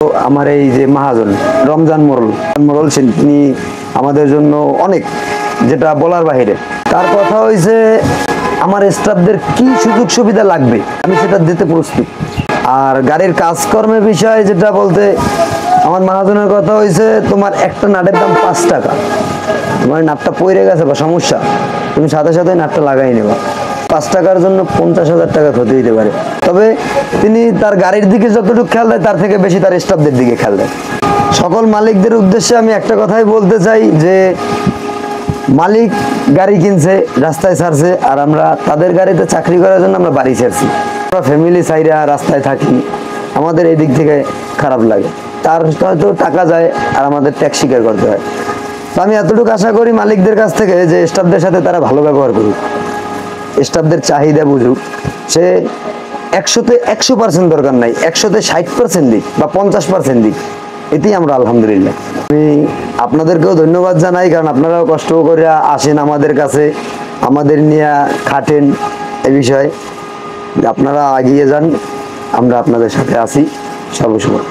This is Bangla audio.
আমার এই যে মহাজন রমজান মোড়ল তিনি আমাদের জন্য অনেক, যেটা বলার বাহিরে। তার কথা হইছে আমার স্টাফদের কি সুযোগ সুবিধা লাগবে আমি সেটা দিতে প্রস্তুত। আর গাড়ির কাজকর্মের বিষয়ে যেটা বলতে, আমার মহাজনের কথা হইছে তোমার একটা নাটের দাম 5 টাকা, তোমার নাটটা পড়ে গেছে বা সমস্যা, তুমি সাথে সাথে নাটটা লাগাই নেবা। 5 টাকার জন্য 50,000 টাকা ক্ষতি হইতে পারে। তবে তিনি তার গাড়ির দিকে যতটুকু খেয়াল দেয় তার থেকে বেশি তার স্টাফদের দিকে খেয়াল দেয়। সকল মালিকদের উদ্দেশ্যে আমি একটা কথাই বলতে চাই যে মালিক গাড়ি কিনছে, রাস্তায় ছাড়ছে, আর আমরা তাদের গাড়িতে চাকরি করার জন্য আমরা বাড়ি ছাড়ছি। আমরা ফ্যামিলি চাইরা রাস্তায় থাকি, আমাদের এই দিক থেকে খারাপ লাগে। তার হয়তো টাকা যায় আর আমাদের ট্যাক্স স্বীকার করতে হয়। তো আমি এতটুকু আশা করি মালিকদের কাছ থেকে যে স্টাফদের সাথে তারা ভালো ব্যবহার করুক, স্টাফদের চাহিদা বুঝুক। সে 100-তে 100% দরকার নাই, 100-তে 60% দিক বা 50% দিক, এতেই আমরা আলহামদুলিল্লাহ। আমি আপনাদেরকেও ধন্যবাদ জানাই, কারণ আপনারাও কষ্ট করে আসেন আমাদের কাছে, আমাদের নিয়ে খাটেন। এ বিষয়ে আপনারা এগিয়ে যান, আমরা আপনাদের সাথে আছি সর্বসময়।